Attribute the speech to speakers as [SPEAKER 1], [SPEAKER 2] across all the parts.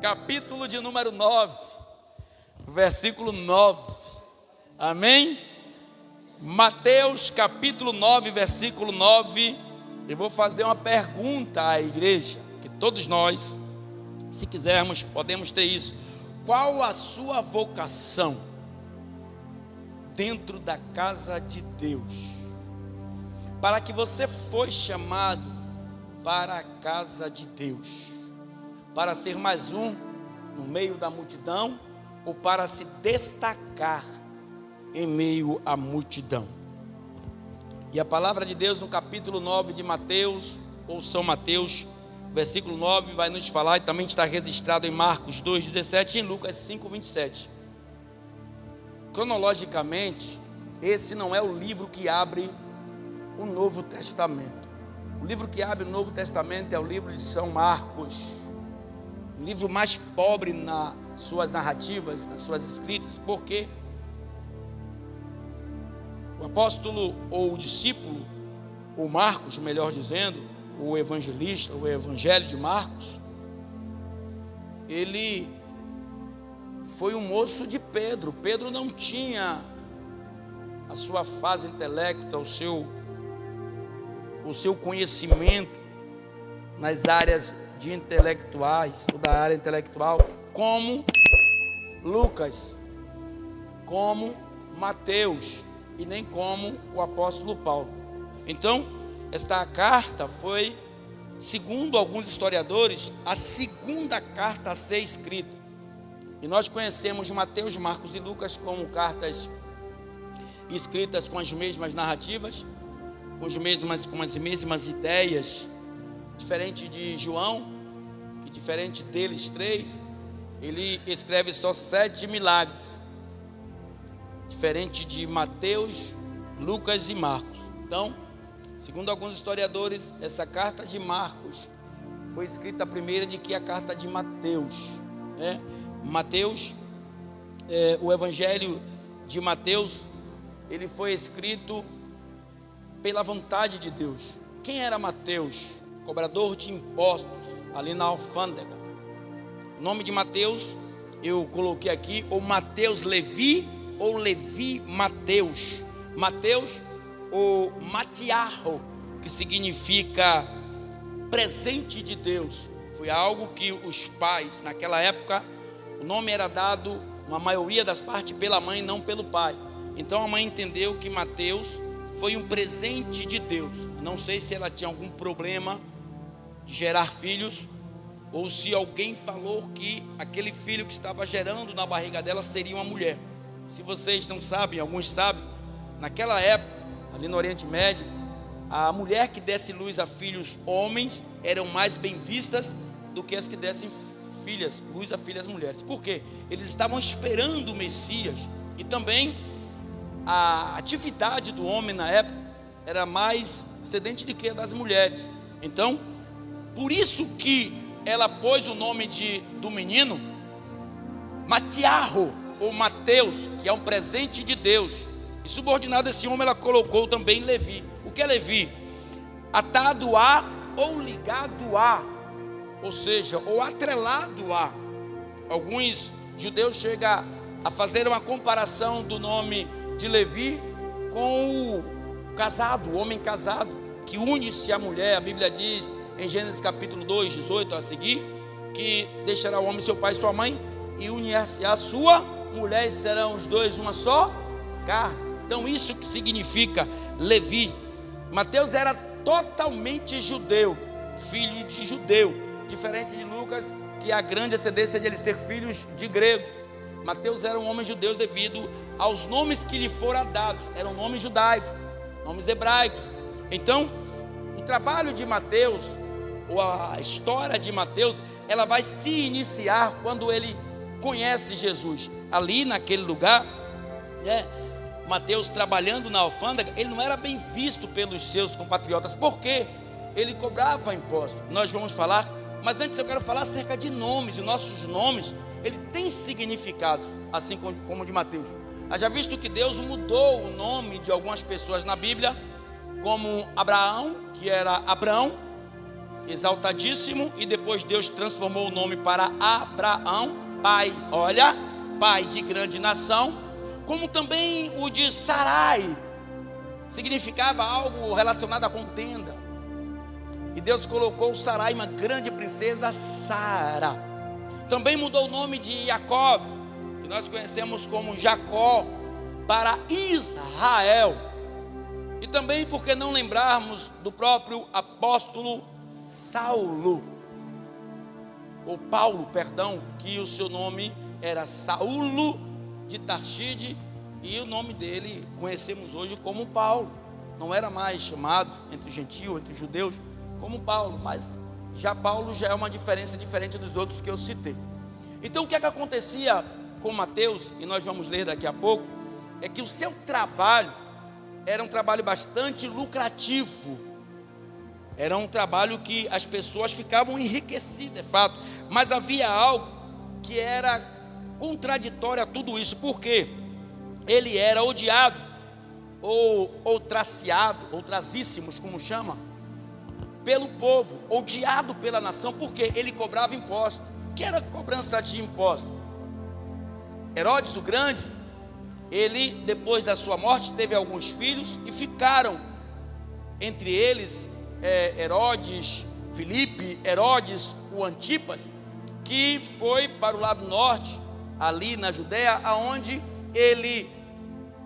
[SPEAKER 1] capítulo de número 9, versículo 9. Amém? Mateus capítulo 9, versículo 9. Eu vou fazer uma pergunta à igreja, que todos nós, se quisermos, podemos ter isso. Qual a sua vocação dentro da casa de Deus? Para que você foi chamado para a casa de Deus? Para ser mais um no meio da multidão ou para se destacar em meio à multidão? E a palavra de Deus no capítulo 9 de Mateus, ou São Mateus, versículo 9, vai nos falar, e também está registrado em Marcos 2,17 e em Lucas 5,27. Cronologicamente, esse não é o livro que abre o Novo Testamento. O livro que abre o Novo Testamento é o livro de São Marcos, o livro mais pobre nas suas narrativas, nas suas escritas, porque o apóstolo ou o discípulo, ou Marcos, melhor dizendo, o evangelista, o evangelho de Marcos, ele foi um moço de Pedro. Pedro não tinha a sua fase intelectual, o seu conhecimento nas áreas de intelectuais, ou da área intelectual, como Lucas, como Mateus, e nem como o apóstolo Paulo. Então, esta carta foi, segundo alguns historiadores, a segunda carta a ser escrita. E nós conhecemos Mateus, Marcos e Lucas como cartas escritas com as mesmas narrativas, com as mesmas ideias, diferente de João, que diferente deles três, ele escreve só 7 milagres, diferente de Mateus, Lucas e Marcos. Então, segundo alguns historiadores, essa carta de Marcos foi escrita primeiro do que a carta de Mateus, né? Mateus, o evangelho de Mateus, ele foi escrito pela vontade de Deus. Quem era Mateus? Cobrador de impostos, ali na alfândega. O nome de Mateus, eu coloquei aqui, ou Mateus Levi, ou Levi Mateus. Mateus, ou Matiarro, que significa presente de Deus. Foi algo que os pais, naquela época, o nome era dado, na maioria das partes, pela mãe, não pelo pai. Então a mãe entendeu que Mateus foi um presente de Deus. Não sei se ela tinha algum problema de gerar filhos, ou se alguém falou que aquele filho que estava gerando na barriga dela seria uma mulher. Se vocês não sabem, alguns sabem, naquela época, ali no Oriente Médio, a mulher que desse luz a filhos homens eram mais bem vistas do que as que dessem luz a filhas mulheres. Por quê? Eles estavam esperando o Messias, e também a atividade do homem na época era mais excedente do que a das mulheres. Então, por isso que ela pôs o nome do menino Matiarro, ou Mateus, que é um presente de Deus. E subordinado a esse homem, ela colocou também Levi. O que é Levi? Atado a ou ligado a, ou seja, ou atrelado a. Alguns judeus chegam a fazer uma comparação do nome de Levi com o casado, o homem casado, que une-se à mulher. A Bíblia diz em Gênesis capítulo 2, 18 a seguir, que deixará o homem seu pai e sua mãe, e unir-se à sua mulher, e serão os dois uma só carne. Então isso que significa Levi. Mateus era totalmente judeu, filho de judeu, diferente de Lucas, que a grande excedência de ele ser filhos de grego. Mateus era um homem judeu devido aos nomes que lhe foram dados, eram nomes judaicos, nomes hebraicos. Então, o trabalho de Mateus, ou a história de Mateus, ela vai se iniciar quando ele conhece Jesus. Ali naquele lugar, Mateus trabalhando na alfândega, ele não era bem visto pelos seus compatriotas, porque ele cobrava imposto. Nós vamos falar, mas antes eu quero falar acerca de nomes. E nossos nomes, ele tem significado, assim como o de Mateus. Haja visto que Deus mudou o nome de algumas pessoas na Bíblia, como Abraão, que era Abrão, exaltadíssimo, e depois Deus transformou o nome para Abraão, pai, olha, pai de grande nação, como também o de Sarai, significava algo relacionado à contenda. E Deus colocou Sarai, uma grande princesa, Sara. Também mudou o nome de Jacó, que nós conhecemos como Jacó, para Israel. E também, por que não lembrarmos do próprio apóstolo Saulo, ou Paulo, perdão, que o seu nome era Saulo de Tarside, e o nome dele conhecemos hoje como Paulo. Não era mais chamado entre gentios, entre judeus, como Paulo, mas Paulo já é uma diferença diferente dos outros que eu citei. Então o que é que acontecia com Mateus, e nós vamos ler daqui a pouco, é que o seu trabalho era um trabalho bastante lucrativo, era um trabalho que as pessoas ficavam enriquecidas, é fato, mas havia algo que era contraditório a tudo isso, porque ele era odiado, ou traciado, ou tracíssimos, como chama, pelo povo, odiado pela nação, porque ele cobrava imposto. O que era cobrança de imposto? Herodes o Grande, ele, depois da sua morte, teve alguns filhos, e ficaram entre eles Herodes, Filipe, Herodes, o Antipas, que foi para o lado norte, ali na Judéia, aonde ele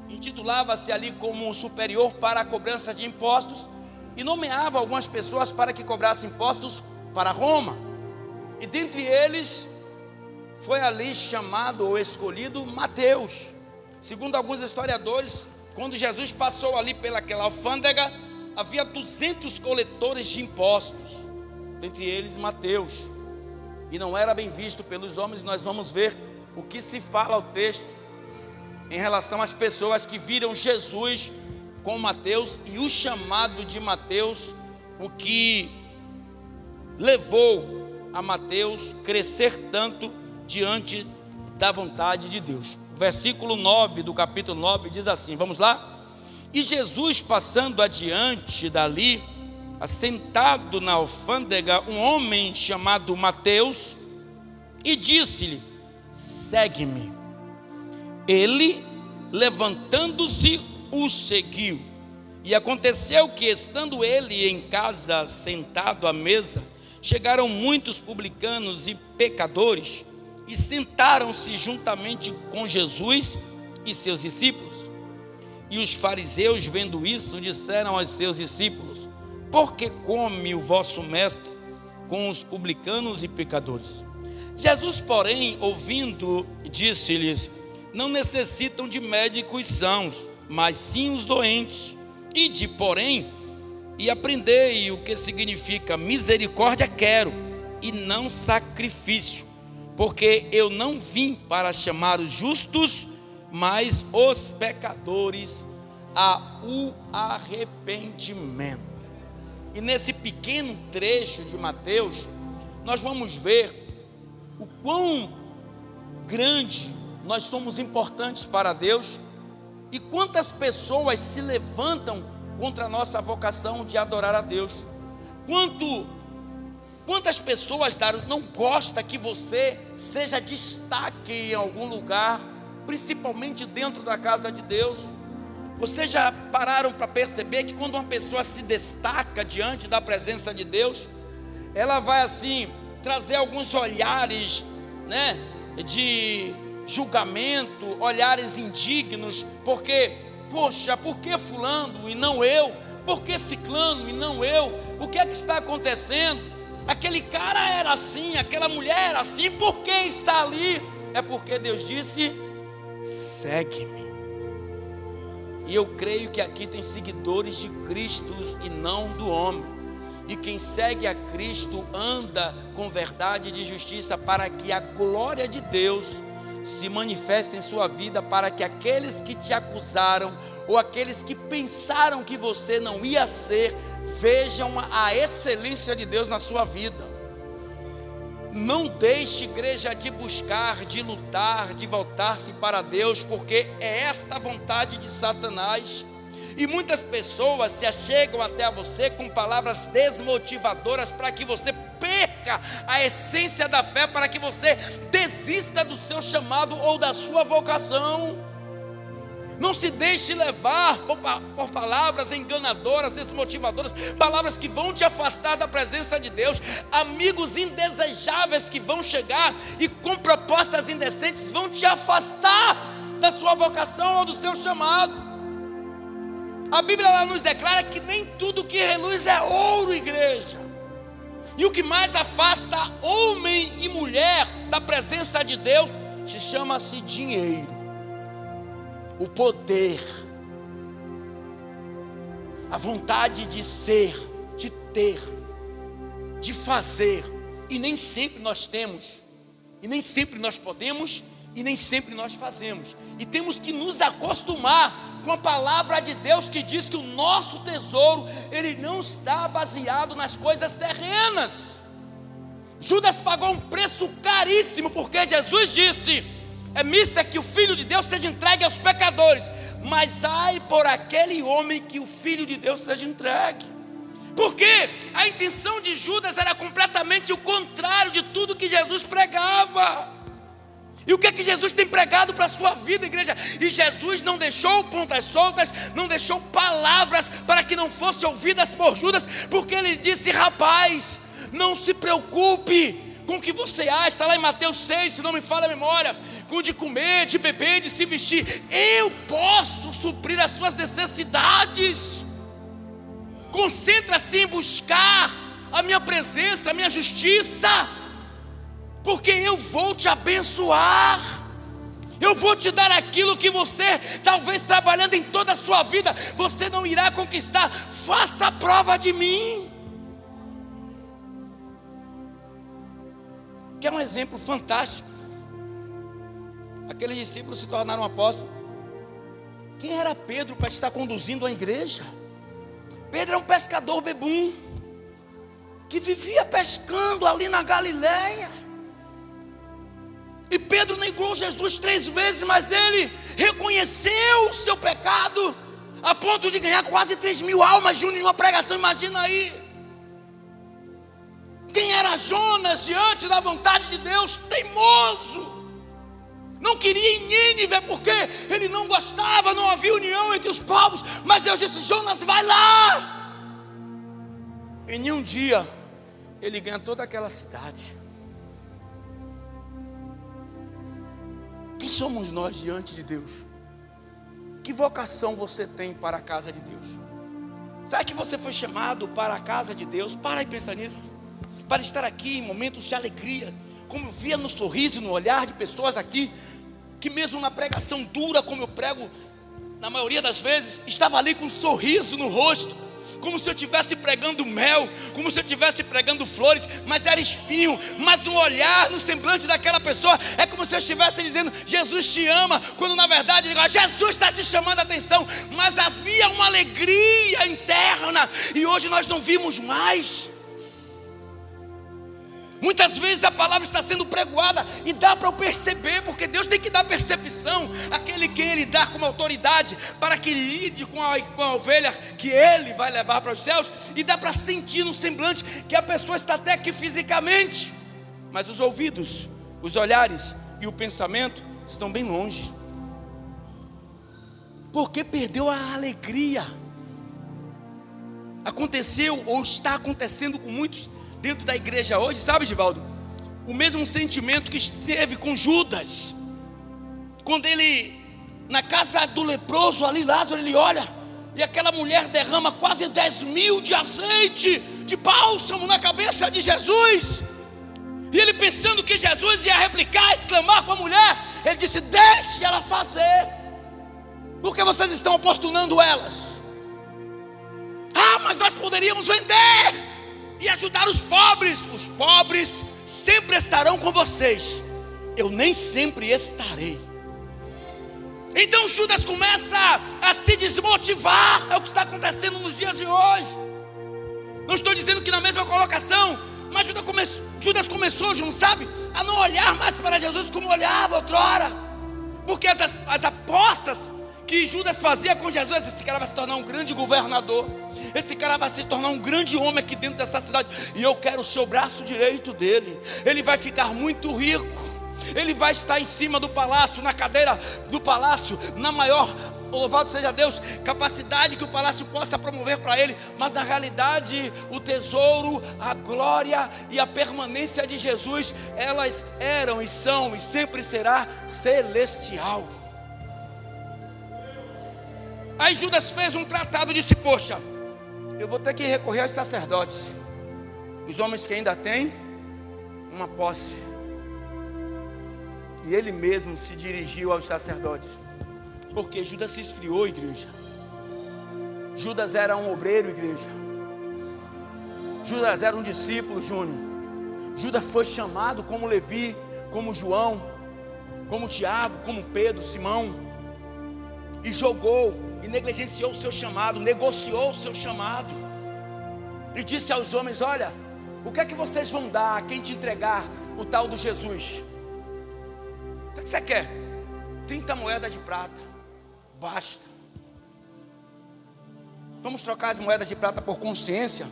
[SPEAKER 1] intitulava-se ali como superior para a cobrança de impostos, e nomeava algumas pessoas para que cobrassem impostos para Roma. E dentre eles foi ali chamado ou escolhido Mateus. Segundo alguns historiadores, quando Jesus passou ali pelaquela alfândega, havia 200 coletores de impostos, dentre eles Mateus, e não era bem visto pelos homens. Nós vamos ver o que se fala ao texto em relação às pessoas que viram Jesus com Mateus, e o chamado de Mateus, o que levou a Mateus crescer tanto diante da vontade de Deus. O versículo 9 do capítulo 9 diz assim, vamos lá? E Jesus, passando adiante dali, assentado na alfândega, um homem chamado Mateus, e disse-lhe: segue-me. Ele, levantando-se, o seguiu. E aconteceu que, estando ele em casa, sentado à mesa, chegaram muitos publicanos e pecadores, e sentaram-se juntamente com Jesus e seus discípulos. E os fariseus, vendo isso, disseram aos seus discípulos: por que come o vosso mestre com os publicanos e pecadores? Jesus, porém, ouvindo, disse-lhes: não necessitam de médicos sãos, mas sim os doentes. Ide, porém, e aprendei o que significa misericórdia quero, e não sacrifício, porque eu não vim para chamar os justos, mas os pecadores ao arrependimento. E nesse pequeno trecho de Mateus, nós vamos ver o quão grande nós somos importantes para Deus, e quantas pessoas se levantam contra a nossa vocação de adorar a Deus. Quantas pessoas não gostam que você seja destaque em algum lugar, principalmente dentro da casa de Deus. Vocês já pararam para perceber que quando uma pessoa se destaca diante da presença de Deus, ela vai assim trazer alguns olhares, né, de julgamento, olhares indignos, porque, poxa, por que fulano e não eu? Por que ciclano e não eu? O que é que está acontecendo? Aquele cara era assim, aquela mulher era assim, por que está ali? É porque Deus disse: segue-me. E eu creio que aqui tem seguidores de Cristo e não do homem. E quem segue a Cristo anda com verdade e de justiça, para que a glória de Deus se manifesta em sua vida, para que aqueles que te acusaram, ou aqueles que pensaram que você não ia ser, vejam a excelência de Deus na sua vida. Não deixe, igreja, de buscar, de lutar, de voltar-se para Deus, porque é esta a vontade de Satanás. E muitas pessoas se achegam até a você com palavras desmotivadoras para que você perca a essência da fé, para que você desista do seu chamado ou da sua vocação. Não se deixe levar por palavras enganadoras, desmotivadoras, palavras que vão te afastar da presença de Deus, amigos indesejáveis que vão chegar e com propostas indecentes vão te afastar da sua vocação ou do seu chamado. A Bíblia ela nos declara que nem tudo que reluz é ouro, igreja. E o que mais afasta homem e mulher da presença de Deus chama-se dinheiro, o poder, a vontade de ser, de ter, de fazer. E nem sempre nós temos, e nem sempre nós podemos, e nem sempre nós fazemos. E temos que nos acostumar com a palavra de Deus que diz que o nosso tesouro, ele não está baseado nas coisas terrenas. Judas pagou um preço caríssimo, porque Jesus disse: é mister que o Filho de Deus seja entregue aos pecadores, mas ai por aquele homem que o Filho de Deus seja entregue. Porque a intenção de Judas era completamente o contrário de tudo que Jesus pregava. E o que é que Jesus tem pregado para a sua vida, igreja? E Jesus não deixou pontas soltas, não deixou palavras para que não fossem ouvidas por Judas, porque ele disse: rapaz, não se preocupe com o que você acha. Está lá em Mateus 6, se não me falha a memória, com de comer, de beber, de se vestir. Eu posso suprir as suas necessidades. Concentra-se em buscar a minha presença, a minha justiça, porque eu vou te abençoar. Eu vou te dar aquilo que você, talvez trabalhando em toda a sua vida, você não irá conquistar. Faça a prova de mim. Que é um exemplo fantástico. Aqueles discípulos se tornaram apóstolos. Quem era Pedro para estar conduzindo a igreja? Pedro era um pescador bebum, que vivia pescando ali na Galileia. E Pedro negou Jesus 3 vezes, mas ele reconheceu o seu pecado, a ponto de ganhar quase 3.000 almas junto em uma pregação. Imagina aí. Quem era Jonas diante da vontade de Deus? Teimoso. Não queria ir em Nínive porque ele não gostava, não havia união entre os povos. Mas Deus disse: Jonas, vai lá. E em um dia ele ganha toda aquela cidade. Quem somos nós diante de Deus? Que vocação você tem para a casa de Deus? Será que você foi chamado para a casa de Deus? Para e pensa nisso. Para estar aqui em momentos de alegria, como eu via no sorriso e no olhar de pessoas aqui, que mesmo na pregação dura, como eu prego na maioria das vezes, estava ali com um sorriso no rosto, como se eu estivesse pregando mel, como se eu estivesse pregando flores, mas era espinho. Mas no olhar, no semblante daquela pessoa, é como se eu estivesse dizendo: Jesus te ama, quando na verdade Jesus está te chamando a atenção. Mas havia uma alegria interna, e hoje nós não vimos mais. Muitas vezes a palavra está sendo pregoada e dá para eu perceber, porque Deus tem que dar percepção àquele que Ele dá como autoridade, para que lide com a ovelha que Ele vai levar para os céus. E dá para sentir no semblante que a pessoa está até aqui fisicamente, mas os ouvidos, os olhares e o pensamento estão bem longe, porque perdeu a alegria. Aconteceu ou está acontecendo com muitos dentro da igreja hoje, sabe, Givaldo? O mesmo sentimento que esteve com Judas, quando ele, na casa do leproso ali, Lázaro, ele olha, e aquela mulher derrama quase 10.000 de azeite, de bálsamo na cabeça de Jesus, e ele pensando que Jesus ia replicar, exclamar com a mulher, ele disse: deixe ela fazer, porque vocês estão oportunando elas. Mas nós poderíamos vender e ajudar os pobres. Os pobres sempre estarão com vocês, eu nem sempre estarei. Então Judas começa a se desmotivar. É o que está acontecendo nos dias de hoje. Não estou dizendo que na mesma colocação, mas Judas começou, João, sabe, a não olhar mais para Jesus como olhava outrora, porque as apostas que Judas fazia com Jesus: esse cara vai se tornar um grande governador, esse cara vai se tornar um grande homem aqui dentro dessa cidade, e eu quero ser o braço direito dele. Ele vai ficar muito rico, ele vai estar em cima do palácio, na cadeira do palácio, na maior, louvado seja Deus, capacidade que o palácio possa promover para ele. Mas na realidade, o tesouro, a glória e a permanência de Jesus, elas eram e são e sempre será celestial. Aí Judas fez um tratado e disse: poxa, eu vou ter que recorrer aos sacerdotes, os homens que ainda têm uma posse. E ele mesmo se dirigiu aos sacerdotes, porque Judas se esfriou, igreja. Judas era um obreiro, igreja. Judas era um discípulo, Júnior. Judas foi chamado como Levi, como João, como Tiago, como Pedro, Simão, e jogou e negligenciou o seu chamado, negociou o seu chamado, e disse aos homens: olha, o que é que vocês vão dar a quem te entregar o tal do Jesus? O que é que você quer? 30 moedas de prata, basta. Vamos trocar as moedas de prata por consciência.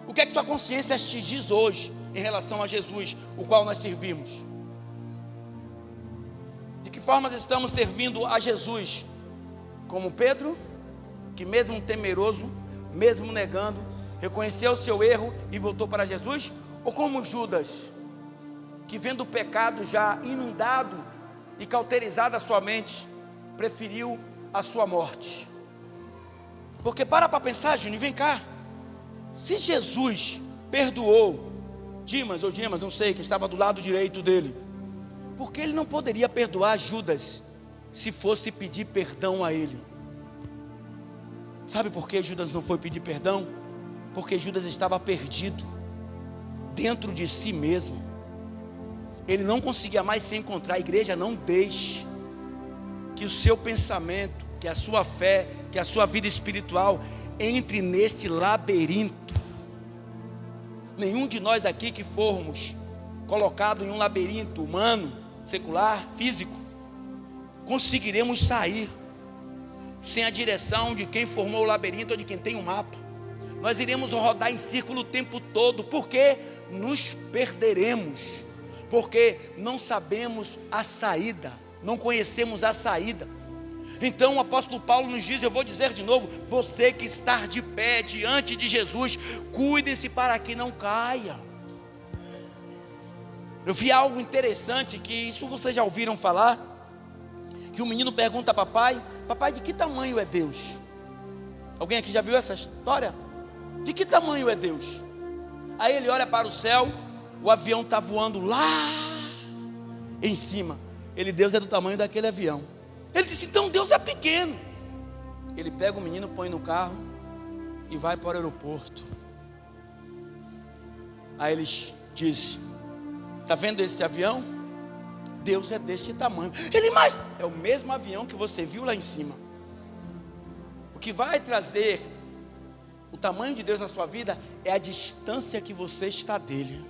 [SPEAKER 1] O que é que tua consciência te diz hoje em relação a Jesus, o qual nós servimos? De que forma estamos servindo a Jesus? Como Pedro, que mesmo temeroso, mesmo negando, reconheceu o seu erro e voltou para Jesus? Ou como Judas, que vendo o pecado já inundado e cauterizado a sua mente, preferiu a sua morte? Porque para pensar, Júnior, vem cá. Se Jesus perdoou Dimas, não sei, que estava do lado direito dele, por que ele não poderia perdoar Judas, se fosse pedir perdão a ele? Sabe por que Judas não foi pedir perdão? Porque Judas estava perdido dentro de si mesmo. Ele não conseguia mais se encontrar. A igreja, não deixe que o seu pensamento, que a sua fé, que a sua vida espiritual entre neste labirinto. Nenhum de nós aqui que formos colocado em um labirinto humano, secular, físico, conseguiremos sair sem a direção de quem formou o labirinto ou de quem tem o mapa. Nós iremos rodar em círculo o tempo todo, porque nos perderemos, porque não sabemos a saída, não conhecemos a saída. Então o apóstolo Paulo nos diz, eu vou dizer de novo: você que está de pé diante de Jesus, cuide-se para que não caia. Eu vi algo interessante, que isso vocês já ouviram falar, que o menino pergunta a papai: papai, de que tamanho é Deus? Alguém aqui já viu essa história? De que tamanho é Deus? Aí ele olha para o céu, o avião está voando lá em cima. Deus é do tamanho daquele avião. Ele disse: então Deus é pequeno. Ele pega o menino, põe no carro e vai para o aeroporto. Aí ele disse: está vendo esse avião? Deus é deste tamanho. Mas é o mesmo avião que você viu lá em cima. O que vai trazer o tamanho de Deus na sua vida é a distância que você está dele.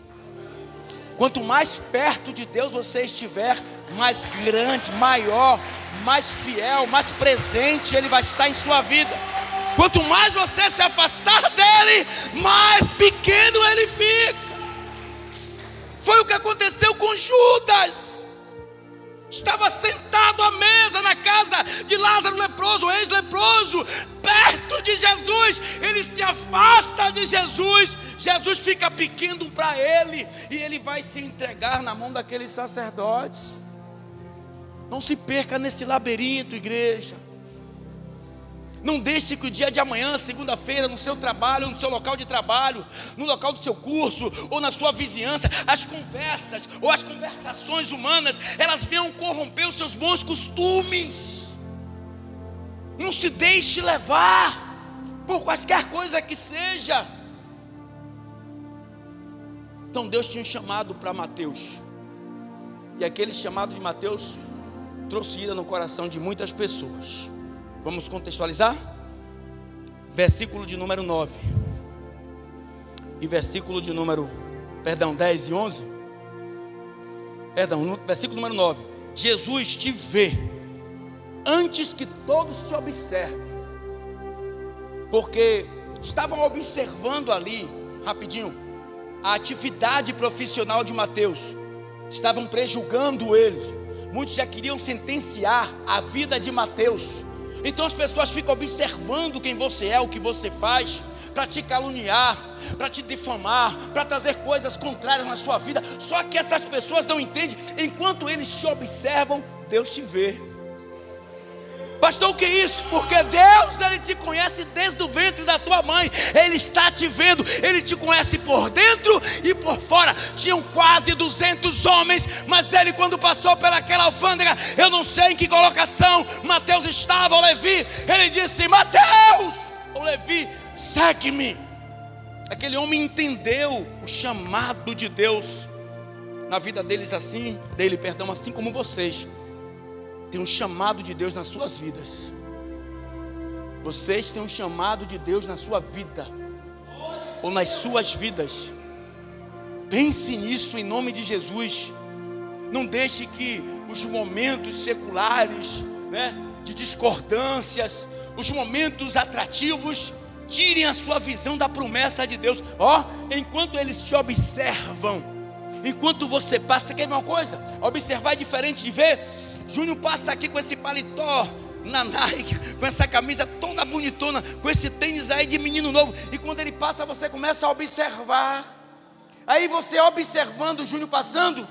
[SPEAKER 1] Quanto mais perto de Deus você estiver, mais grande, maior, mais fiel, mais presente Ele vai estar em sua vida. Quanto mais você se afastar dele, mais pequeno Ele fica. Foi o que aconteceu com Judas. Estava sentado à mesa na casa de Lázaro leproso, ex-leproso, perto de Jesus. Ele se afasta de Jesus. Jesus fica pequeno para ele, e ele vai se entregar na mão daqueles sacerdotes. Não se perca nesse labirinto, igreja. Não deixe que o dia de amanhã, segunda-feira, no seu trabalho, no seu local de trabalho, no local do seu curso, ou na sua vizinhança, as conversas, ou as conversações humanas, elas venham corromper os seus bons costumes. Não se deixe levar por quaisquer coisa que seja. Então Deus tinha um chamado para Mateus, e aquele chamado de Mateus trouxe ira no coração de muitas pessoas. Vamos contextualizar? Versículo de número 9 e versículo de número 10 e 11. Versículo número 9. Jesus te vê antes que todos te observem, porque estavam observando ali, rapidinho, a atividade profissional de Mateus, estavam prejulgando eles, muitos já queriam sentenciar a vida de Mateus. Então as pessoas ficam observando quem você é, o que você faz, para te caluniar, para te difamar, para trazer coisas contrárias na sua vida. Só que essas pessoas não entendem, enquanto eles te observam, Deus te vê. Pastor, o que é isso? Porque Deus, Ele te conhece desde o ventre da tua mãe. Ele está te vendo, Ele te conhece por dentro e por fora. Tinham quase 200 homens, mas Ele, quando passou pelaquela alfândega, eu não sei em que colocação Mateus estava, ou Levi, Ele disse: Mateus, ou Levi, segue-me. Aquele homem entendeu o chamado de Deus na vida deles, assim como vocês tem um chamado de Deus nas suas vidas. Vocês têm um chamado de Deus na sua vida, ou nas suas vidas. Pense nisso em nome de Jesus. Não deixe que os momentos seculares, de discordâncias, os momentos atrativos, tirem a sua visão da promessa de Deus. Enquanto eles te observam, enquanto você passa, quer ver uma coisa? Observar é diferente de ver. Júnior passa aqui com esse paletó na Nike, com essa camisa toda bonitona, com esse tênis aí de menino novo, e quando ele passa, você começa a observar. Aí você observando o Júnior passando,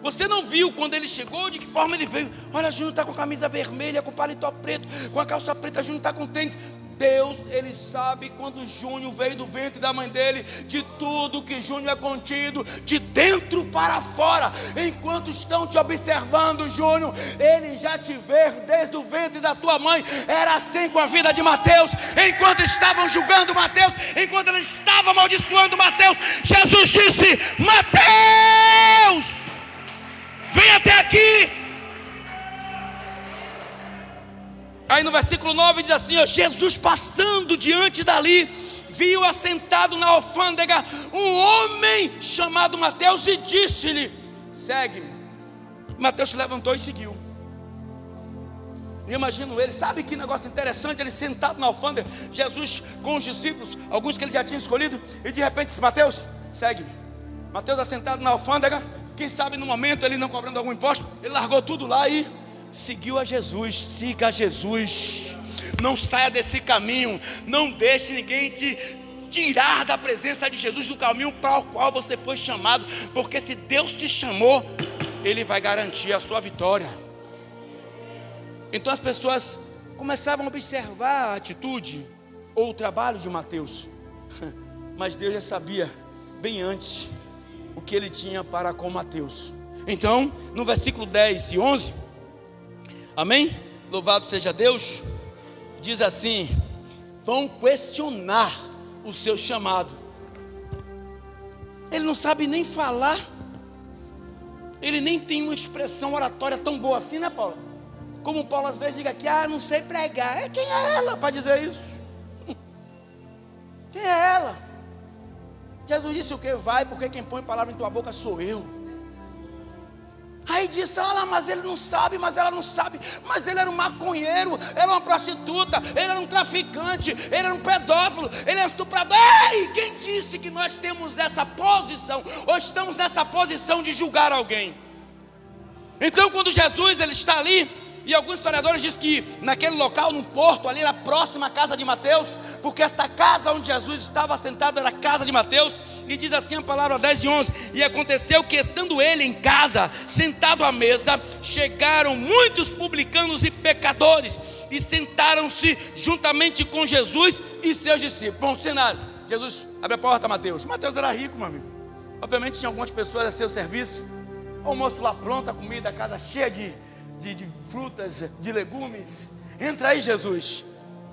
[SPEAKER 1] você não viu quando ele chegou, de que forma ele veio. Olha, Júnior está com a camisa vermelha, com o paletó preto, com a calça preta, Júnior está com tênis. Deus, Ele sabe quando Júnior veio do ventre da mãe dele, de tudo que Júnior é contido, de dentro para fora. Enquanto estão te observando, Júnior, Ele já te vê desde o ventre da tua mãe. Era assim com a vida de Mateus. Enquanto estavam julgando Mateus, enquanto ele estava amaldiçoando Mateus, Jesus disse: Mateus, vem até aqui. Aí no versículo 9 diz assim: Jesus, passando diante dali, viu assentado na alfândega um homem chamado Mateus e disse-lhe: segue-me. Mateus se levantou e seguiu. Imagino ele, sabe que negócio interessante, ele sentado na alfândega, Jesus com os discípulos, alguns que ele já tinha escolhido, e de repente disse: Mateus, segue-me. Mateus assentado na alfândega, quem sabe no momento ele não cobrando algum imposto, ele largou tudo lá e seguiu a Jesus. Siga a Jesus, não saia desse caminho, não deixe ninguém te tirar da presença de Jesus, do caminho para o qual você foi chamado, porque se Deus te chamou, Ele vai garantir a sua vitória. Então as pessoas começavam a observar a atitude ou o trabalho de Mateus, mas Deus já sabia bem antes o que Ele tinha para com Mateus. Então no versículo 10 e 11, amém? Louvado seja Deus. Diz assim: vão questionar o seu chamado. Ele não sabe nem falar, ele nem tem uma expressão oratória tão boa assim, né, Paulo? Como Paulo às vezes diga aqui: não sei pregar. Quem é ela para dizer isso? Quem é ela? Jesus disse o que? Vai, porque quem põe palavra em tua boca sou eu. Aí disse: mas ele não sabe, mas ela não sabe. Mas ele era um maconheiro, ele era uma prostituta, ele era um traficante, ele era um pedófilo, ele era um estuprador. Ei, quem disse que nós temos essa posição, ou estamos nessa posição de julgar alguém? Então quando Jesus ele está ali, e alguns historiadores dizem que naquele local, no porto, ali era próxima à casa de Mateus, porque esta casa onde Jesus estava sentado era a casa de Mateus. E diz assim a palavra 10 e 11: e aconteceu que, estando ele em casa, sentado à mesa, chegaram muitos publicanos e pecadores, e sentaram-se juntamente com Jesus e seus discípulos. Bom, cenário: Jesus abre a porta a Mateus. Mateus era rico, meu amigo. Obviamente tinha algumas pessoas a seu serviço. O almoço lá pronto, a comida, a casa cheia de frutas, de legumes. Entra aí, Jesus.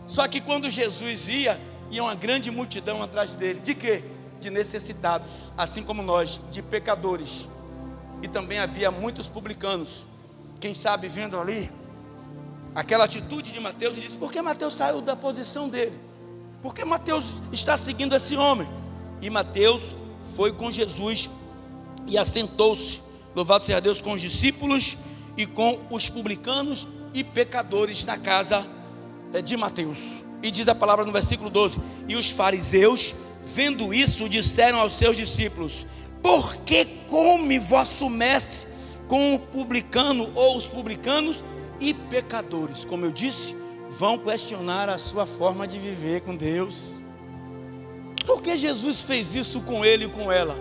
[SPEAKER 1] Só que quando Jesus ia uma grande multidão atrás dele. De quê? De necessitados, assim como nós, de pecadores. E também havia muitos publicanos. Quem sabe vendo ali aquela atitude de Mateus, e disse: por que Mateus saiu da posição dele? Por que Mateus está seguindo esse homem? E Mateus foi com Jesus e assentou-se, louvado seja Deus, com os discípulos e com os publicanos e pecadores na casa de Mateus. E diz a palavra no versículo 12: e os fariseus, vendo isso, disseram aos seus discípulos: por que come vosso mestre com o publicano ou os publicanos e pecadores? Como eu disse, vão questionar a sua forma de viver com Deus. Por que Jesus fez isso com ele e com ela?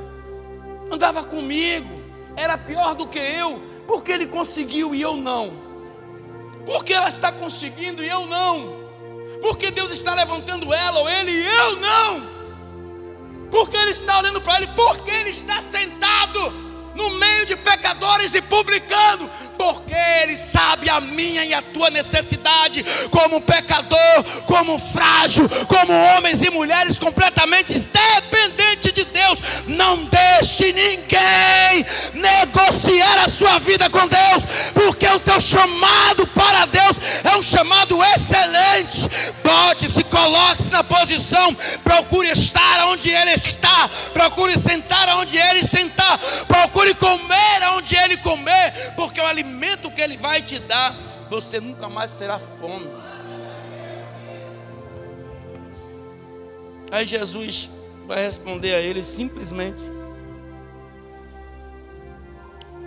[SPEAKER 1] Andava comigo, era pior do que eu. Por que ele conseguiu e eu não? Por que ela está conseguindo e eu não? Por que Deus está levantando ela ou ele e eu não? Por que ele está olhando para ele? Por que ele está sentado no meio de pecadores e publicanos? Porque ele sabe a minha e a tua necessidade, como pecador, como frágil, como homens e mulheres completamente dependentes de Deus. Não deixe ninguém negociar a sua vida com Deus, porque o teu chamado para Deus é um chamado excelente. Bote, se coloque na posição, procure estar onde ele está, procure sentar onde ele sentar, procure comer onde ele comer, porque o alimento que ele vai te dar, você nunca mais terá fome. Aí Jesus vai responder a ele simplesmente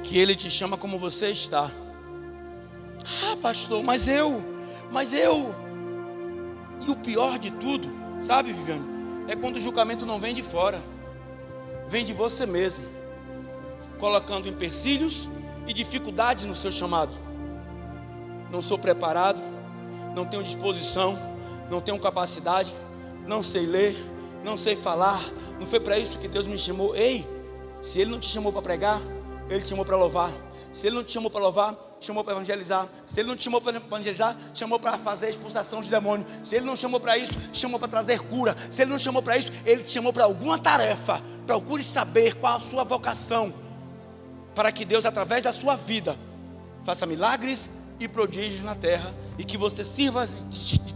[SPEAKER 1] que ele te chama como você está. Ah, pastor, mas eu. E o pior de tudo, sabe, Viviane, é quando o julgamento não vem de fora, vem de você mesmo, colocando empecilhos e dificuldades no seu chamado. Não sou preparado, não tenho disposição, não tenho capacidade, não sei ler, não sei falar, não foi para isso que Deus me chamou. Ei, se Ele não te chamou para pregar, Ele te chamou para louvar. Se Ele não te chamou para louvar, chamou para evangelizar. Se Ele não te chamou para evangelizar, chamou para fazer a expulsação de demônios. Se Ele não chamou para isso, chamou para trazer cura. Se Ele não chamou para isso, Ele te chamou para alguma tarefa. Procure saber qual a sua vocação, para que Deus, através da sua vida, faça milagres e prodígios na terra, e que você sirva de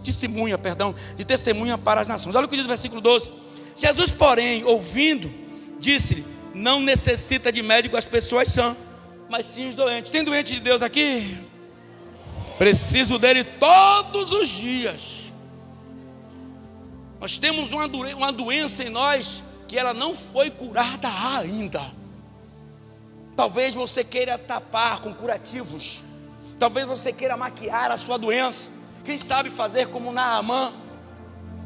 [SPEAKER 1] testemunha para as nações. Olha o que diz o versículo 12. Jesus, porém, ouvindo, disse-lhe: não necessita de médico as pessoas sãs, mas sim os doentes. Tem doente de Deus aqui? Preciso dele todos os dias. Nós temos uma doença em nós que ela não foi curada ainda. Talvez você queira tapar com curativos, talvez você queira maquiar a sua doença. Quem sabe fazer como Naamã.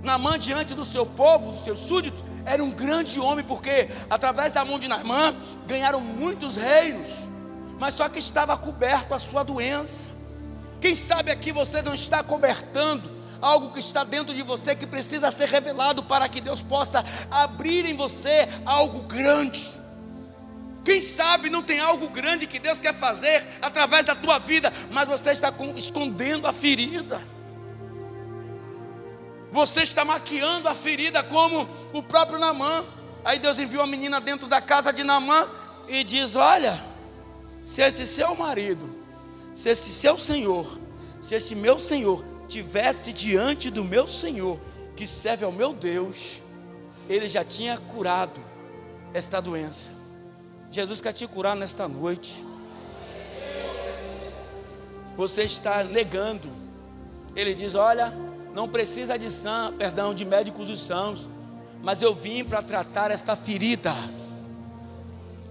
[SPEAKER 1] Naamã, diante do seu povo, dos seus súditos, era um grande homem, porque através da mão de Naamã ganharam muitos reinos, mas só que estava coberto a sua doença. Quem sabe aqui você não está cobertando algo que está dentro de você, que precisa ser revelado para que Deus possa abrir em você algo grande. Quem sabe não tem algo grande que Deus quer fazer através da tua vida, mas você está escondendo a ferida. Você está maquiando a ferida como o próprio Naamã. Aí Deus enviou a menina dentro da casa de Naamã e diz: olha, se esse seu marido, se esse seu senhor, se esse meu senhor tivesse diante do meu senhor, que serve ao meu Deus, ele já tinha curado esta doença. Jesus quer te curar nesta noite. Você está negando. Ele diz: olha, não precisa de médicos dos sãos, mas eu vim para tratar esta ferida.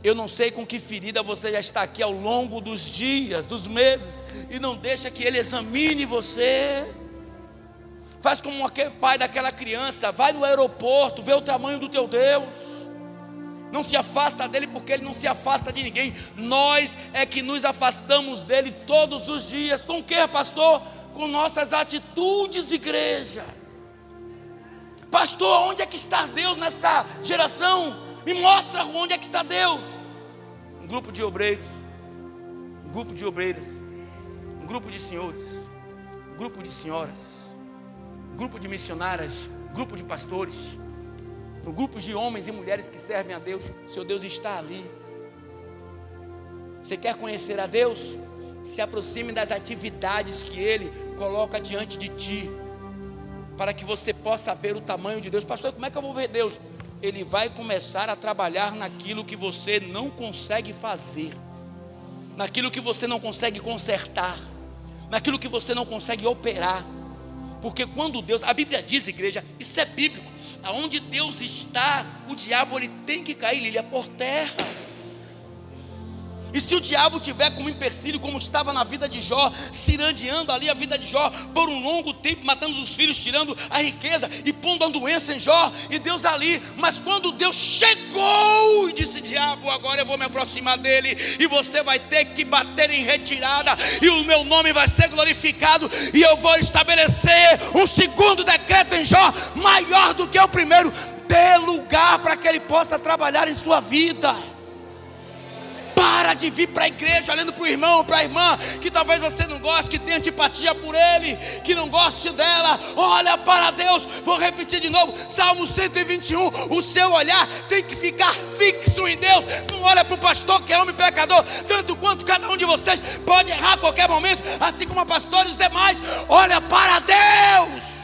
[SPEAKER 1] Eu não sei com que ferida você já está aqui ao longo dos dias, dos meses, e não deixa que Ele examine você. Faz como aquele pai daquela criança, vai no aeroporto, vê o tamanho do teu Deus. Não se afasta dele, porque Ele não se afasta de ninguém. Nós é que nos afastamos dele todos os dias. Com o que, pastor? Com nossas atitudes, igreja. Pastor, onde é que está Deus nessa geração? Me mostra onde é que está Deus. Um grupo de obreiros, um grupo de obreiras, um grupo de senhores, um grupo de senhoras, um grupo de missionárias, um grupo de pastores, no grupo de homens e mulheres que servem a Deus. Seu Deus está ali. Você quer conhecer a Deus? Se aproxime das atividades que Ele coloca diante de ti, para que você possa ver o tamanho de Deus. Pastor, como é que eu vou ver Deus? Ele vai começar a trabalhar naquilo que você não consegue fazer, naquilo que você não consegue consertar, naquilo que você não consegue operar. Porque quando Deus, a Bíblia diz, igreja, isso é bíblico, aonde Deus está, o diabo ele tem que cair, ele é por terra. E se o diabo tiver como empecilho, como estava na vida de Jó, cirandeando ali a vida de Jó por um longo tempo, matando os filhos, tirando a riqueza e pondo a doença em Jó, e Deus ali, mas quando Deus chegou e disse: diabo, agora eu vou me aproximar dele, e você vai ter que bater em retirada, e o meu nome vai ser glorificado, e eu vou estabelecer um segundo decreto em Jó, maior do que o primeiro. Dê lugar para que ele possa trabalhar em sua vida. Para de vir para a igreja olhando para o irmão, para a irmã, que talvez você não goste, que tenha antipatia por ele, que não goste dela. Olha para Deus. Vou repetir de novo, Salmo 121, o seu olhar tem que ficar fixo em Deus. Não olha para o pastor que é homem pecador, tanto quanto cada um de vocês pode errar a qualquer momento, assim como a pastor e os demais. Olha para Deus.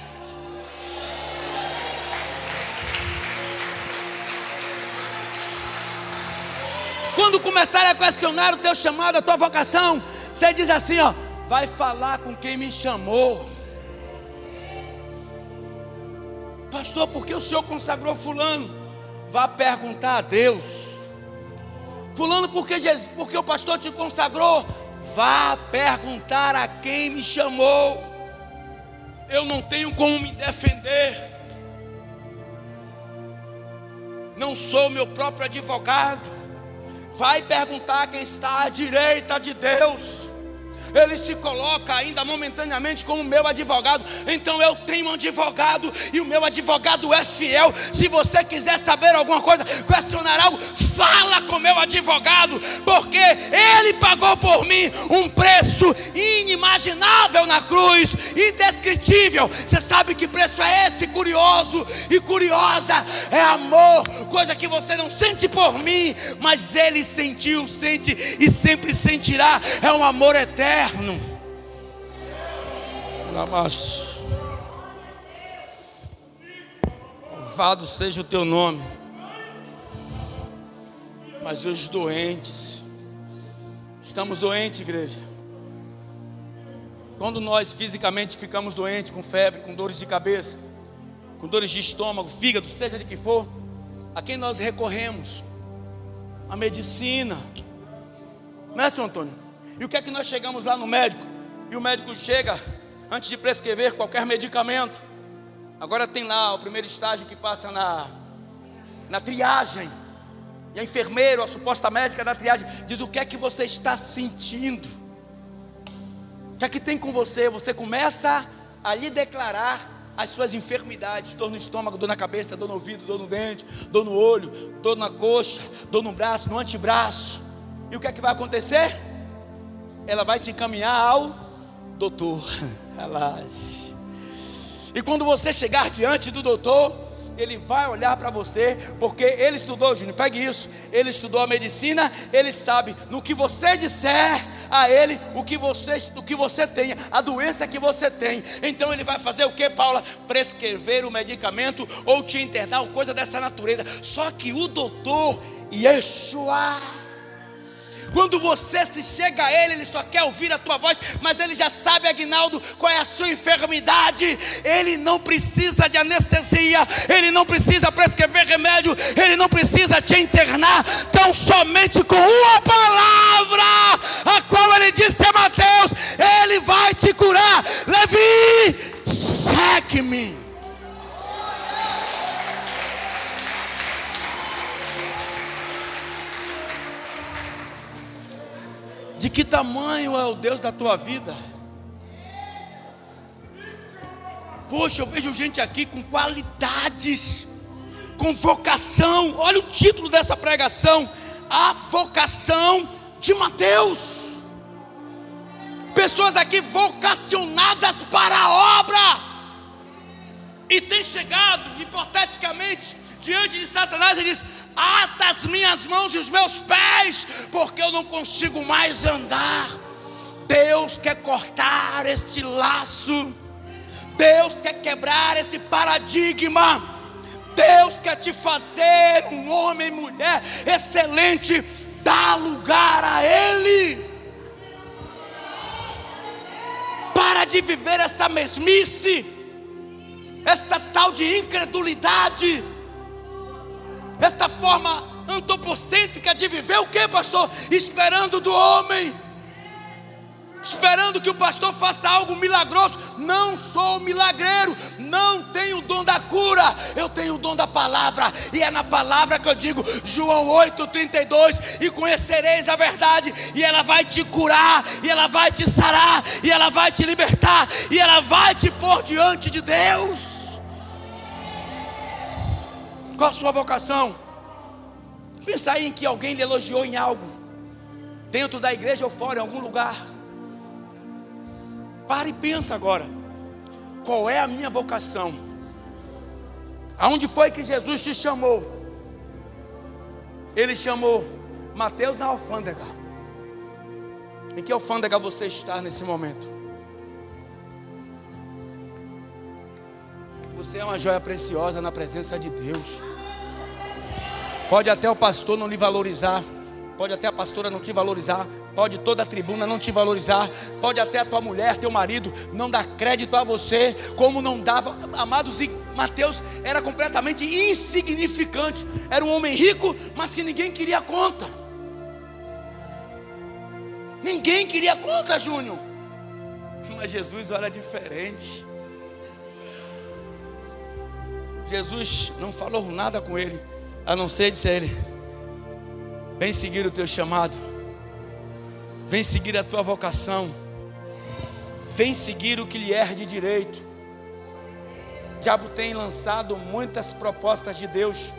[SPEAKER 1] Quando começarem a questionar o teu chamado, a tua vocação, você diz assim, ó: vai falar com quem me chamou. Pastor, por que o Senhor consagrou fulano? Vá perguntar a Deus. Fulano, porque o pastor te consagrou? Vá perguntar a quem me chamou. Eu não tenho como me defender. Não sou meu próprio advogado. Vai perguntar quem está à direita de Deus. Ele se coloca ainda momentaneamente como meu advogado. Então eu tenho um advogado, e o meu advogado é fiel. Se você quiser saber alguma coisa, questionar algo, fala com meu advogado, porque ele pagou por mim um preço inimaginável na cruz, indescritível. Você sabe que preço é esse? Curioso e curiosa é amor, coisa que você não sente por mim, mas ele sentiu, sente e sempre sentirá. É um amor eterno. Louvado seja o teu nome. Mas os doentes, estamos doentes, igreja. Quando nós fisicamente ficamos doentes, com febre, com dores de cabeça, com dores de estômago, fígado, seja de que for, a quem nós recorremos? A medicina. Não é, senhor Antônio? E o que é que nós chegamos lá no médico? E o médico chega, antes de prescrever qualquer medicamento, agora tem lá o primeiro estágio que passa na triagem. E a enfermeira, a suposta médica da triagem, diz: o que é que você está sentindo? O que é que tem com você? Você começa a lhe declarar as suas enfermidades: dor no estômago, dor na cabeça, dor no ouvido, dor no dente, dor no olho, dor na coxa, dor no braço, no antebraço. E o que é que vai acontecer? Ela vai te encaminhar ao doutor. Relaxe. E quando você chegar diante do doutor, ele vai olhar para você, porque ele estudou, Júnior, pegue isso, ele estudou a medicina, ele sabe no que você disser a ele, o que você tem, a doença que você tem. Então ele vai fazer o que, Paula? Prescrever o medicamento ou te internar, ou coisa dessa natureza. Só que o doutor Yeshua, quando você se chega a ele, ele só quer ouvir a tua voz, mas ele já sabe, Aguinaldo, qual é a sua enfermidade. Ele não precisa de anestesia, ele não precisa prescrever remédio, ele não precisa te internar, tão somente com uma palavra, a qual ele disse a Mateus: ele vai te curar. Levi, segue-me. De que tamanho é o Deus da tua vida? Poxa, eu vejo gente aqui com qualidades, com vocação. Olha o título dessa pregação: a vocação de Mateus. Pessoas aqui vocacionadas para a obra. E tem chegado, hipoteticamente, diante de Satanás e diz: ata as minhas mãos e os meus pés, porque eu não consigo mais andar. Deus quer cortar este laço. Deus quer quebrar esse paradigma. Deus quer te fazer um homem e mulher excelente. Dá lugar a Ele. de viver essa mesmice, esta tal de incredulidade, esta forma antropocêntrica de viver o que, pastor? Esperando do homem, esperando que o pastor faça algo milagroso. Não sou milagreiro, não tenho o dom da cura, eu tenho o dom da palavra, e é na palavra que eu digo, João 8,32, e conhecereis a verdade, e ela vai te curar, e ela vai te sarar, e ela vai te libertar, e ela vai te pôr diante de Deus. Qual a sua vocação? Pensa aí em que alguém lhe elogiou em algo, dentro da igreja ou fora, em algum lugar. Para e pensa agora, qual é a minha vocação? Aonde foi que Jesus te chamou? Ele chamou Mateus na alfândega. Em que alfândega você está nesse momento? Você é uma joia preciosa na presença de Deus. Pode até o pastor não lhe valorizar, pode até a pastora não te valorizar, pode toda a tribuna não te valorizar, pode até a tua mulher, teu marido não dar crédito a você, como não dava. Amados, e Mateus era completamente insignificante. Era um homem rico, mas que ninguém queria conta. Ninguém queria conta, Júnior. Mas Jesus olha diferente. Jesus não falou nada com ele, a não ser disse a ele: vem seguir o teu chamado, vem seguir a tua vocação, vem seguir o que lhe é de direito. O diabo tem lançado muitas propostas de Deus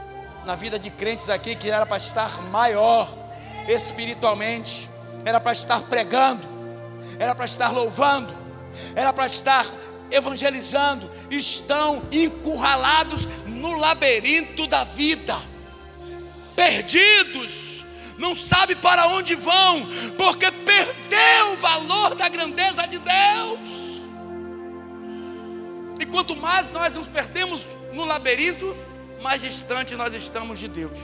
[SPEAKER 1] na vida de crentes aqui, que era para estar maior espiritualmente, era para estar pregando, era para estar louvando, era para estar evangelizando. Estão encurralados no labirinto da vida, perdidos, não sabe para onde vão, porque perdeu o valor da grandeza de Deus. E quanto mais nós nos perdemos no labirinto, mais distante nós estamos de Deus.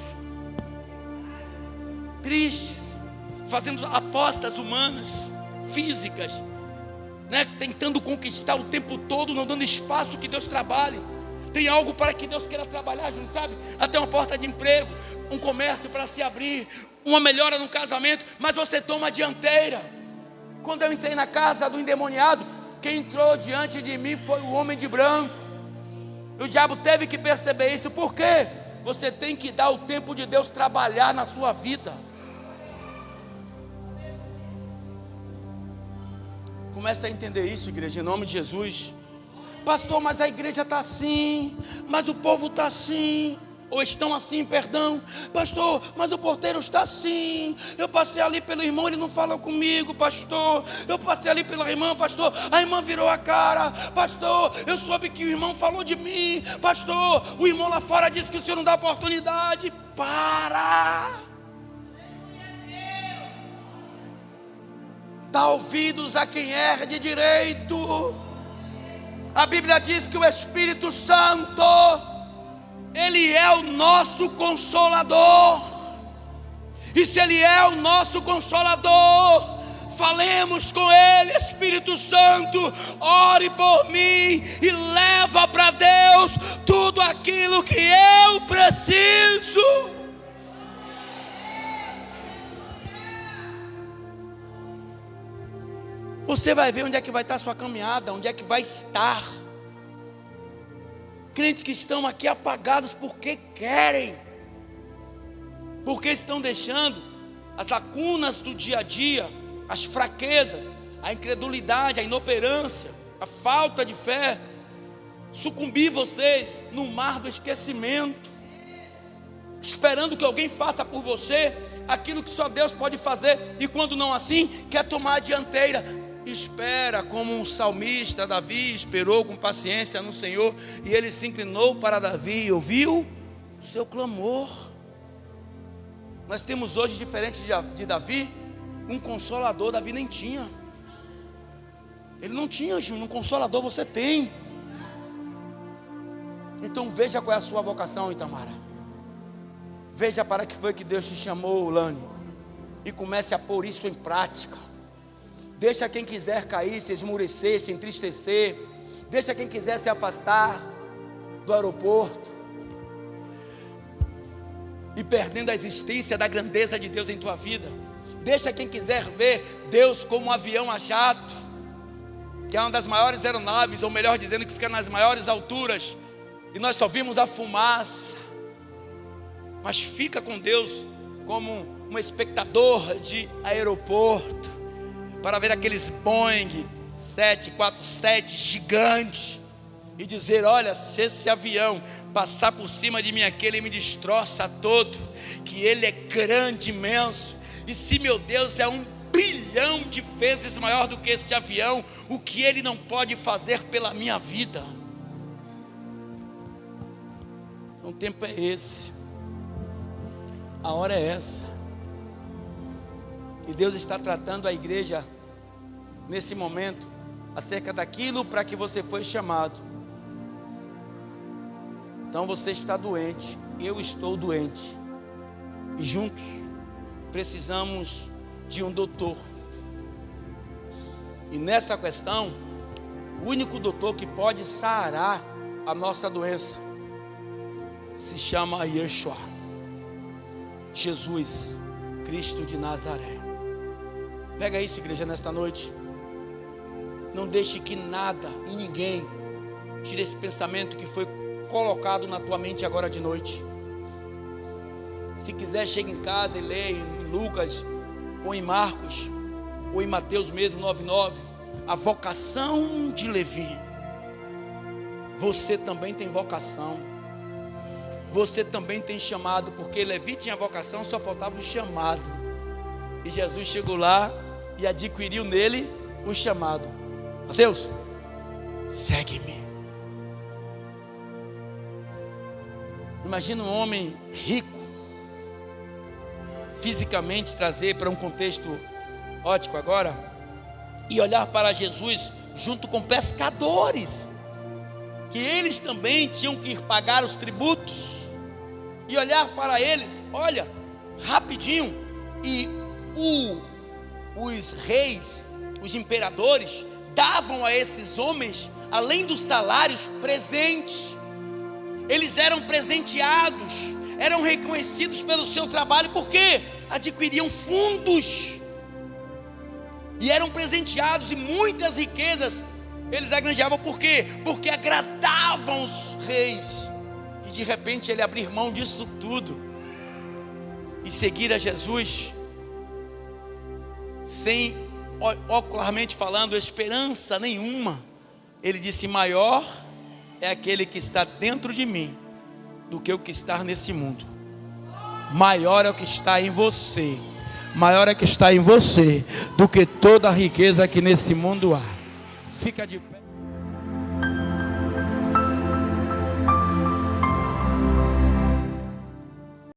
[SPEAKER 1] Tristes, fazendo apostas humanas, físicas, tentando conquistar o tempo todo, não dando espaço que Deus trabalhe. Tem algo para que Deus queira trabalhar, Júnior, sabe? Até uma porta de emprego, um comércio para se abrir, uma melhora no casamento, mas você toma a dianteira. Quando eu entrei na casa do endemoniado, quem entrou diante de mim foi o homem de branco. E o diabo teve que perceber isso. Por quê? Você tem que dar o tempo de Deus trabalhar na sua vida. Começa a entender isso, igreja, em nome de Jesus. Pastor, mas a igreja está assim, mas o povo está assim, ou estão assim, perdão. Pastor, mas o porteiro está assim. Eu passei ali pelo irmão, ele não falou comigo, pastor. Eu passei ali pela irmã, pastor, a irmã virou a cara. Pastor, eu soube que o irmão falou de mim. Pastor, o irmão lá fora disse que o senhor não dá oportunidade. Para! Dá ouvidos a quem é de direito. A Bíblia diz que o Espírito Santo, Ele é o nosso Consolador. E se Ele é o nosso Consolador, falemos com Ele: Espírito Santo, ore por mim e leva para Deus tudo aquilo que eu preciso. Você vai ver onde é que vai estar a sua caminhada, onde é que vai estar. Crentes que estão aqui apagados porque querem, porque estão deixando as lacunas do dia a dia, as fraquezas, a incredulidade, a inoperância, a falta de fé, sucumbir vocês no mar do esquecimento, esperando que alguém faça por você aquilo que só Deus pode fazer, e quando não assim, quer tomar a dianteira. Espera, como um salmista, Davi esperou com paciência no Senhor, e Ele se inclinou para Davi e ouviu o seu clamor. Nós temos hoje, diferente de Davi, um consolador. Davi nem tinha. Ele não tinha, Júnior. Um consolador você tem. Então veja qual é a sua vocação, Itamara. Veja para que foi que Deus te chamou, Lani, e comece a pôr isso em prática. Deixa quem quiser cair, se esmurecer, se entristecer. Deixa quem quiser se afastar do aeroporto e perdendo a existência da grandeza de Deus em tua vida. Deixa quem quiser ver Deus como um avião a jato, que é uma das maiores aeronaves, ou melhor dizendo, que fica nas maiores alturas, e nós só vimos a fumaça. Mas fica com Deus como um espectador de aeroporto, para ver aqueles Boeing 747 gigantes, e dizer: olha, se esse avião passar por cima de mim aqui, ele me destroça todo, que ele é grande, imenso. E se meu Deus é 1 bilhão de vezes maior do que esse avião, o que ele não pode fazer pela minha vida? Então o tempo é esse, a hora é essa, e Deus está tratando a igreja nesse momento acerca daquilo para que você foi chamado. Então você está doente, eu estou doente, e juntos precisamos de um doutor. E nessa questão, o único doutor que pode sarar a nossa doença se chama Yeshua, Jesus Cristo de Nazaré. Pega isso, igreja, nesta noite. Não deixe que nada e ninguém tire esse pensamento que foi colocado na tua mente agora de noite. Se quiser, chegue em casa e leia em Lucas, ou em Marcos, ou em Mateus mesmo, 9:9, a vocação de Levi. Você também tem vocação, você também tem chamado, porque Levi tinha vocação, só faltava o chamado, e Jesus chegou lá e adquiriu nele o chamado. Mateus, segue-me. Imagina um homem rico, fisicamente, trazer para um contexto ótico agora, e olhar para Jesus junto com pescadores, que eles também tinham que pagar os tributos, e olhar para eles, olha, rapidinho, e os reis, os imperadores, davam a esses homens, além dos salários, presentes. Eles eram presenteados, eram reconhecidos pelo seu trabalho, porque adquiriam fundos, e eram presenteados, e muitas riquezas eles agranjavam. Por quê? Porque agradavam os reis. E de repente ele abrir mão disso tudo e seguir a Jesus, sem, ocularmente falando, esperança nenhuma. Ele disse: maior é aquele que está dentro de mim do que o que está nesse mundo. Maior é o que está em você, maior é o que está em você do que toda a riqueza que nesse mundo há. Fica de pé.